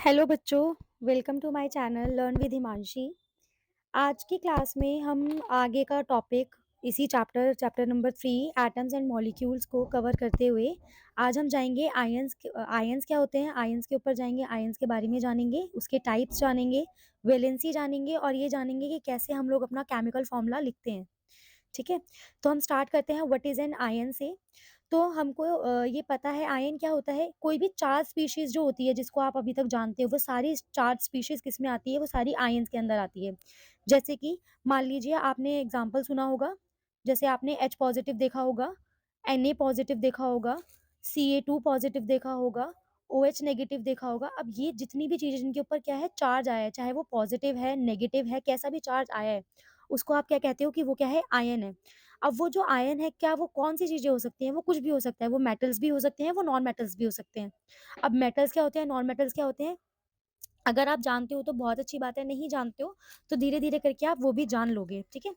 Hello बच्चों, welcome to my channel learn with Himanshi. आज की क्लास में हम आगे का टॉपिक इसी chapter number 3 atoms and molecules को कवर करते हुए आज हम जाएंगे आयंस क्या होते हैं, आयंस के ऊपर जाएंगे, आयंस के बारे में जानेंगे, उसके टाइप्स जानेंगे, वैलेंसी जानेंगे और ये जानेंगे कि कैसे हम लोग अपना केमिकल फॉर्मूला लिखते हैं। ठीक है, तो हम स्टार्ट करते हैं व्हाट इज़ एन आयन से। तो हमको ये पता है आयन क्या होता है। कोई भी चार स्पीशीज जो होती है जिसको आप अभी तक जानते हो वो सारी चार स्पीशीज किस में आती है, वो सारी आयंस के अंदर आती है। जैसे कि मान लीजिए आपने एग्जांपल सुना होगा, जैसे आपने एच पॉजिटिव देखा होगा, Na पॉजिटिव देखा होगा, Ca2 पॉजिटिव देखा होगा, OH नेगेटिव देखा होगा। अब ये जितनी भी चीजें जिनके ऊपर क्या है चार्ज आया है, चाहे वो पॉजिटिव है नेगेटिव है कैसा भी चार्ज आया है, उसको आप क्या कहते हो कि वो क्या है, आयन है। अब वो जो आयन है क्या वो कौन सी चीजें हो सकती हैं, वो कुछ भी हो सकता है, वो मेटल्स भी हो सकते हैं, वो नॉन मेटल्स भी हो सकते हैं। अब मेटल्स क्या होते हैं, नॉन मेटल्स क्या होते हैं, अगर आप जानते हो तो बहुत अच्छी बात है, नहीं जानते हो तो धीरे धीरे करके आप वो भी जान लोगे। ठीक है,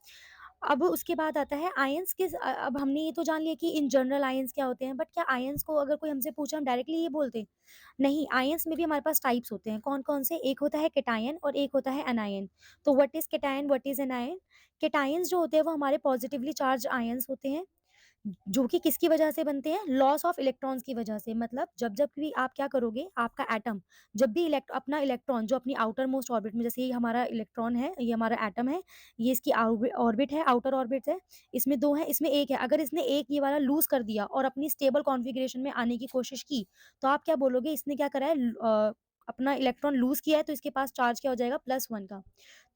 अब उसके बाद आता है आयंस के। अब हमने ये तो जान लिया कि इन जनरल आयंस क्या होते हैं, बट क्या आयंस को अगर कोई हमसे पूछे हम डायरेक्टली ये बोलते हैं? नहीं, आयंस में भी हमारे पास टाइप्स होते हैं। कौन कौन से? एक होता है केटायन और एक होता है एनायन। तो what is cation, what is anion? Cations जो होते हैं वो हमारे पॉजिटिवली चार्ज आयंस होते हैं, जो कि किसकी वजह से बनते हैं, लॉस ऑफ इलेक्ट्रॉन्स की वजह से। मतलब जब जब भी आप क्या करोगे, आपका एटम जब भी अपना इलेक्ट्रॉन जो अपनी आउटर मोस्ट ऑर्बिट में, जैसे ये हमारा इलेक्ट्रॉन है, ये हमारा एटम है, ये इसकी ऑर्बिट है, आउटर ऑर्बिट है, इसमें दो है, इसमें एक है। अगर इसने एक ये वाला लूज कर दिया और अपनी स्टेबल कॉन्फ़िगरेशन में आने की कोशिश की, तो आप क्या बोलोगे, इसने क्या करा है, अपना इलेक्ट्रॉन लूज किया है, तो इसके पास चार्ज क्या हो जाएगा, +1 का।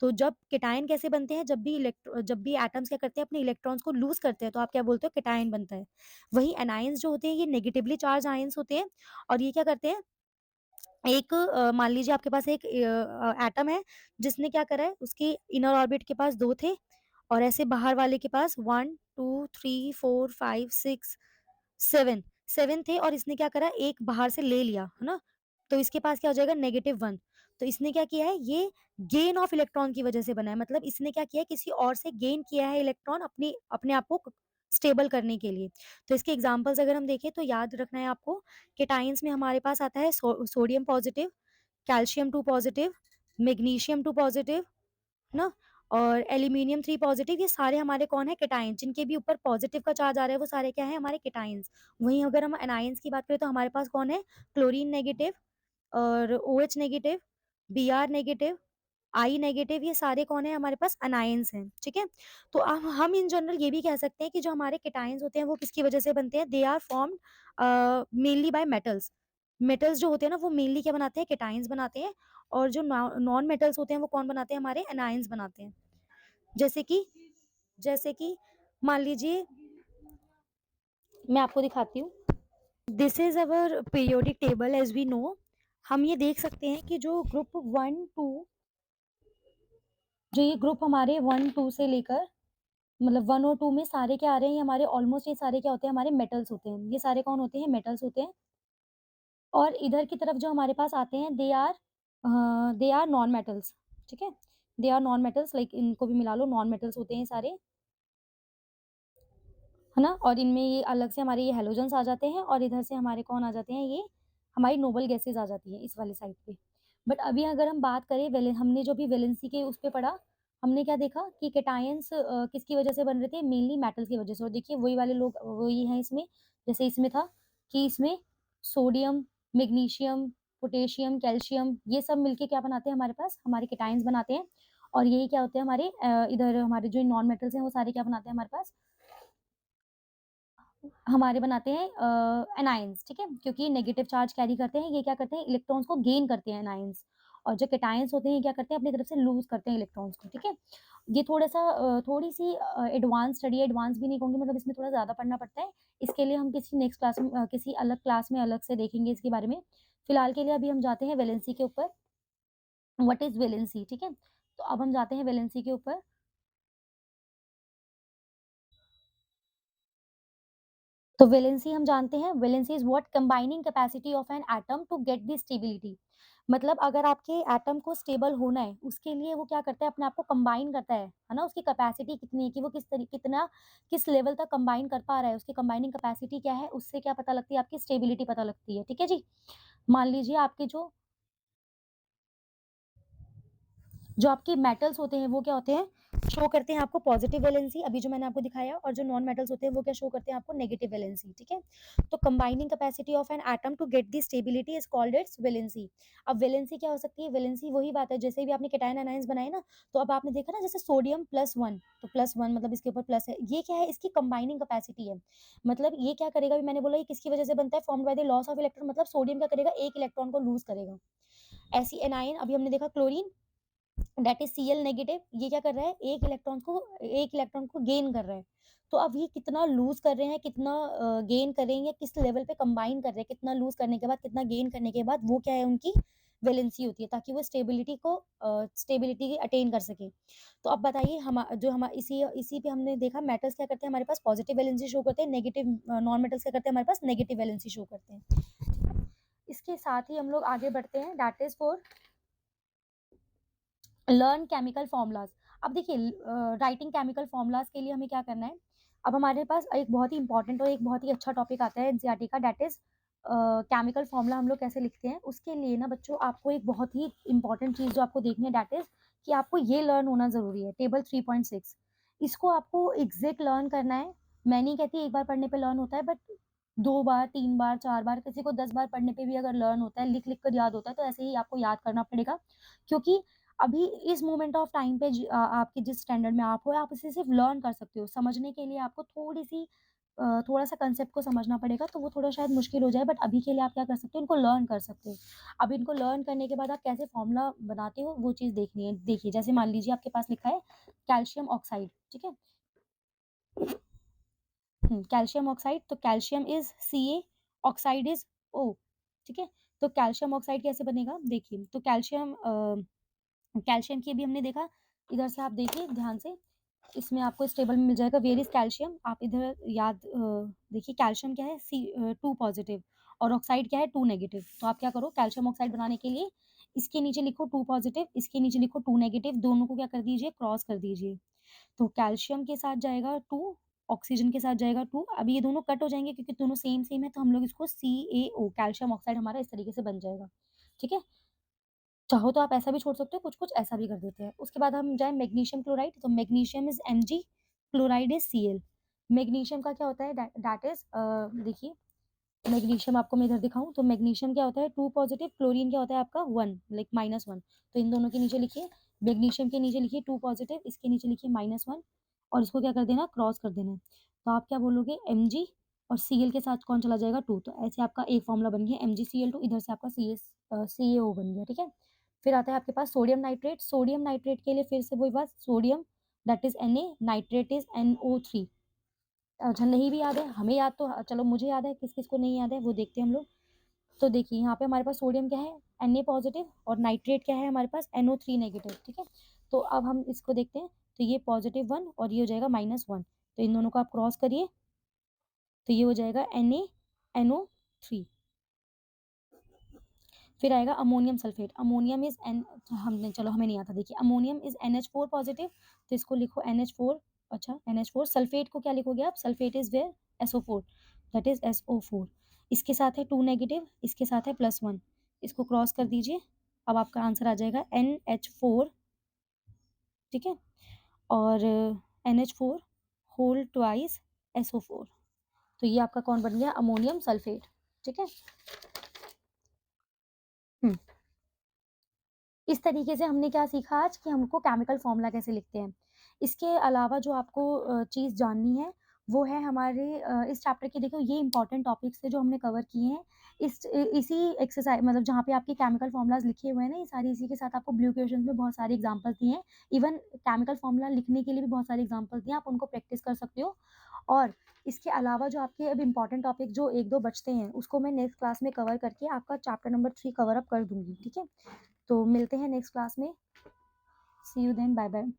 तो जब केटायन कैसे बनते हैं, जब भी एटम्स क्या करते हैं, अपने इलेक्ट्रॉन्स को लूज करते हैं, तो आप क्या बोलते हो, केटायन बनता है। वहीं एनायंस जो होते हैं ये नेगेटिवली चार्ज आयंस होते हैं, और ये क्या करते हैं, एक मान लीजिए आपके पास एक एटम है जिसने क्या करा है, उसकी इनर ऑर्बिट के पास दो थे और ऐसे बाहर वाले के पास 1 2 3 4 5 6 7 7 थे, और इसने क्या करा, एक बाहर से ले लिया है ना, तो इसके पास क्या हो जाएगा, -1। तो इसने क्या किया है, ये गेन ऑफ इलेक्ट्रॉन की वजह से बना है। मतलब इसने क्या किया है, किसी और से गेन किया है इलेक्ट्रॉन अपनी अपने आप को स्टेबल करने के लिए। तो इसके एग्जांपल्स अगर हम देखें तो याद रखना है आपको, केटायंस में हमारे पास आता है sodium positive, calcium 2 positive, magnesium 2 positive ना, और एल्यूमिनियम 3 पॉजिटिव। ये सारे हमारे कौन है, केटायन, जिनके भी ऊपर पॉजिटिव का चार्ज आ रहा है वो सारे क्या है, हमारे केटायंस। वहीं अगर हम एनायंस की बात करें तो हमारे पास कौन है, क्लोरीन नेगेटिव और OH नेगेटिव, Br नेगेटिव, आई नेगेटिव, ये सारे कौन है, हमारे पास अनायंस हैं। ठीक है, तो अब हम इन जनरल ये भी कह सकते हैं कि जो हमारे केटायंस होते हैं वो किसकी वजह से बनते हैं, they are formed mainly by metals. Metals जो होते हैं ना वो मेनली क्या बनाते हैं, केटायंस बनाते हैं, और जो नॉन मेटल्स होते हैं वो कौन बनाते हैं, हमारे एनायंस बनाते हैं। जैसे कि जैसे कि मान लीजिए, मैं आपको दिखाती हूँ, this is our periodic table as we know. हम ये देख सकते हैं कि जो ग्रुप 1 2, जो ये ग्रुप हमारे 1 2 से लेकर, मतलब 1 और 2 में सारे क्या आ रहे हैं, ये हमारे ऑलमोस्ट ये सारे क्या होते हैं, हमारे मेटल्स होते हैं। ये सारे कौन होते हैं, मेटल्स होते हैं। और इधर की तरफ जो हमारे पास आते हैं, दे आर नॉन मेटल्स। ठीक है, they are non metals, like इनको भी मिला लो, नॉन मेटल्स होते हैं ये सारे, है ना। और इनमें ये अलग से हमारे ये हेलोजन्स आ जाते हैं, और इधर से हमारे कौन आ जाते हैं, ये हमारी नोबल गैसेस आ जाती हैं इस वाली साइड पे। बट अभी अगर हम बात करें हमने जो भी वैलेंसी के उस पे पढ़ा, हमने क्या देखा कि केटायंस किसकी वजह से बन रहे थे, मेनली मेटल्स की वजह से। और देखिए वही वाले लोग वही हैं इसमें, जैसे इसमें था कि इसमें सोडियम, मैग्नीशियम, पोटेशियम, कैल्शियम, ये सब मिलके क्या बनाते हैं, हमारे पास हमारे केटायंस बनाते हैं। और यही क्या होते हैं हमारे इधर हमारे जो नॉन मेटल्स हैं वो सारे क्या बनाते हैं हमारे पास, हमारे बनाते हैं एनायंस। ठीक है, क्योंकि नेगेटिव चार्ज कैरी करते हैं, ये क्या करते हैं, इलेक्ट्रॉन्स को गेन करते हैं एनायंस। और जो केटायंस होते हैं ये क्या करते हैं, अपनी तरफ से लूज करते हैं इलेक्ट्रॉन्स को। ठीक है, ये थोड़ा सा थोड़ी सी एडवांस स्टडी है, एडवांस भी नहीं कहूँगी, मतलब इसमें थोड़ा ज़्यादा पढ़ना पड़ता है। इसके लिए हम किसी नेक्स्ट क्लास में किसी अलग क्लास में अलग से देखेंगे इसके बारे में। फिलहाल के लिए अभी हम जाते हैं वैलेंसी के ऊपर, व्हाट इज वैलेंसी। ठीक है, तो अब हम जाते हैं वैलेंसी के ऊपर। तो वैलेंसी हम जानते हैं, valency is what combining capacity of an atom to get the stability. मतलब अगर आपके एटम को स्टेबल होना है उसके लिए वो क्या करता है, अपने आप को कंबाइन करता है ना। उसकी कैपेसिटी कितनी है, कि वो कितना किस लेवल तक कंबाइन कर पा रहा है, उसकी कंबाइनिंग कैपेसिटी क्या है, उससे क्या पता लगती है, आपकी स्टेबिलिटी पता लगती है। ठीक है जी, मान लीजिए आपके जो जो आपके मेटल्स होते हैं वो क्या होते हैं, शो करते हैं आपको पॉजिटिव वैलेंसी, अभी जो मैंने आपको दिखाया, और जो नॉन मेटल्स होते हैं वो क्या शो करते हैं आपको नेगेटिव वैलेंसी। ठीक है, तो combining capacity of an atom to get the stability is called its valency. अब वैलेंसी क्या हो सकती है, वैलेंसी वही बात है जैसे भी आपने कैटायन एनायंस बनाए ना, तो अब आपने देखा ना जैसे सोडियम +1, तो +1 मतलब इसके ऊपर प्लस है, ये क्या है, इसकी कंबाइनिंग कैपेसिटी है। मतलब ये क्या करेगा, अभी मैंने बोला ये किसकी वजह से बनता है, formed by the loss of electron, मतलब सोडियम क्या करेगा, एक इलेक्ट्रॉन को लूज करेगा। ऐसी एनायन अभी हमने देखा chlorine, that is Cl negative, ये क्या कर रहा है, एक इलेक्ट्रॉन को गेन कर रहा है। तो अब ये कितना लूज कर रहे हैं, कितना गेन कर रहे हैं, या किस लेवल पे कंबाइन कर रहे हैं, कितना लूज करने के बाद, कितना गेन करने के बाद, वो क्या है उनकी वैलेंसी होती है, ताकि वो स्टेबिलिटी अटेन कर सके। तो अब बताइए, हम जो हम इसी इसी पे हमने देखा मेटल्स क्या करते हैं, हमारे पास पॉजिटिव वैलेंसी शो करते हैं, नेगेटिव नॉन मेटल्स क्या करते हैं, हमारे पास नेगेटिव वैलेंसी शो करते हैं। इसके साथ ही हम लोग आगे बढ़ते हैं, that is for learn chemical formulas. अब देखिए, राइटिंग केमिकल फॉर्मूलाज के लिए हमें क्या करना है, अब हमारे पास एक बहुत ही इंपॉर्टेंट और एक बहुत ही अच्छा टॉपिक आता है एनसीईआरटी का, दैट इज केमिकल फॉर्मूला हम लोग कैसे लिखते हैं। उसके लिए ना बच्चों, आपको एक बहुत ही इंपॉर्टेंट चीज जो आपको देखनी है, दैट इज कि आपको ये लर्न होना जरूरी है, टेबल 3.6। इसको आपको एग्जैक्ट लर्न करना है। मैं नहीं कहती एक बार पढ़ने पे लर्न होता है, बट 2 बार, 3 बार, 4 बार, किसी को 10 बार पढ़ने पे भी अगर लर्न होता है, लिख लिख कर याद होता है, तो ऐसे ही आपको याद करना पड़ेगा। क्योंकि अभी इस मोमेंट ऑफ टाइम पे आपके जिस स्टैंडर्ड में आप हो, आप इसे सिर्फ लर्न कर सकते हो। समझने के लिए आपको थोड़ा सा कंसेप्ट को समझना पड़ेगा, तो वो थोड़ा शायद मुश्किल हो जाए, बट अभी के लिए आप क्या कर सकते हो, इनको लर्न कर सकते हो। अब इनको लर्न करने के बाद आप कैसे फॉर्मूला बनाते हो, वो चीज़ देखनी है। देखिए, जैसे मान लीजिए आपके पास लिखा है कैल्शियम ऑक्साइड, ठीक है, कैल्शियम ऑक्साइड, तो calcium is Ca, oxide is O। ठीक है, तो कैल्शियम ऑक्साइड कैसे बनेगा, देखिए, तो कैल्शियम की अभी हमने देखा, इधर से आप देखिए ध्यान से, इसमें आपको इस टेबल में मिल जाएगा वेयर इज कैल्शियम। आप इधर देखिए, कैल्शियम क्या है, टू पॉजिटिव, और ऑक्साइड क्या है, टू नेगेटिव। तो आप क्या करो, कैल्शियम ऑक्साइड बनाने के लिए इसके नीचे लिखो टू पॉजिटिव, इसके नीचे लिखो टू नेगेटिव, दोनों को क्या कर दीजिए, क्रॉस कर दीजिए। तो कैल्शियम के साथ जाएगा टू, ऑक्सीजन के साथ जाएगा टू। अब ये दोनों कट हो जाएंगे क्योंकि दोनों सेम सेम है, तो हम लोग इसको CaO, कैल्शियम ऑक्साइड हमारा इस तरीके से बन जाएगा। ठीक है, चाहो तो आप ऐसा भी छोड़ सकते हो, कुछ-कुछ ऐसा भी कर देते हैं। उसके बाद हम जाएँ मैग्नीशियम क्लोराइड, तो magnesium is Mg, chloride is Cl। Magnesium का क्या होता है, दैट इज़ देखिए, मैग्नीशियम आपको मैं इधर दिखाऊँ, तो मैग्नीशियम क्या होता है, 2 पॉजिटिव, क्लोरीन क्या होता है आपका 1, लाइक -1। तो इन दोनों के नीचे लिखिए, मैग्नीशियम के नीचे लिखिए 2 पॉजिटिव, इसके नीचे लिखिए -1, और इसको क्या कर देना, क्रॉस कर देना है। तो आप क्या बोलोगे, Mg, और Cl के साथ कौन चला जाएगा, 2। तो ऐसे आपका एक फ़ॉर्मूला बन गया MgCl2, इधर से आपका CaO बन गया, ठीक है। फिर आता है आपके पास सोडियम नाइट्रेट। सोडियम नाइट्रेट के लिए फिर से वही बात, sodium that is Na, nitrate is NO3। अच्छा, नहीं भी याद है, हमें याद तो चलो मुझे याद है, किस-किस को नहीं याद है वो देखते हैं हम लोग। तो देखिए, यहाँ पे हमारे पास सोडियम क्या है, Na पॉजिटिव, और नाइट्रेट क्या है हमारे पास, NO3 नेगेटिव, ठीक है। तो अब हम इसको देखते हैं, तो ये +1 और ये हो जाएगा -1, तो इन दोनों को आप क्रॉस करिए, तो ये हो जाएगा NaNO3। फिर आएगा ammonium sulphate, ammonium is an, हमने चलो हमें नहीं आता, देखिए अमोनियम इज NH4 पॉजिटिव, तो इसको लिखो NH4। अच्छा, NH4, सल्फेट को क्या लिखोगे आप, sulphate is where SO4, that is SO4। इसके साथ है 2 नेगेटिव, इसके साथ है +1, इसको क्रॉस कर दीजिए। अब आपका आंसर आ जाएगा NH4, ठीक है, और NH4 होल ट्वाइस SO4। तो ये आपका कौन बन गया, अमोनियम सल्फेट, ठीक है। हम्म इस तरीके से हमने क्या सीखा आज, कि हमको केमिकल फॉर्मूला कैसे लिखते हैं। इसके अलावा जो आपको चीज़ जाननी है, वो है हमारे इस चैप्टर के, देखो ये इंपॉर्टेंट टॉपिक्स थे जो हमने कवर किए हैं। इसी एक्सरसाइज, मतलब जहाँ पे आपके केमिकल फॉर्मूलाज लिखे हुए हैं ना, ये सारी इसी के साथ आपको ब्लू क्वेश्चन में बहुत सारे एग्जाम्पल्स दिए हैं। इवन केमिकल फॉर्मूला लिखने के लिए भी बहुत सारे एग्जाम्पल्स दिए हैं, आप उनको प्रैक्टिस कर सकते हो। और इसके अलावा जो आपके अब इंपॉर्टेंट टॉपिक जो 1-2 बचते हैं, उसको मैं नेक्स्ट क्लास में कवर करके आपका चैप्टर नंबर 3 कवर अप कर दूंगी, ठीक है। तो मिलते हैं नेक्स्ट क्लास में। सी यू देन, बाय बाय।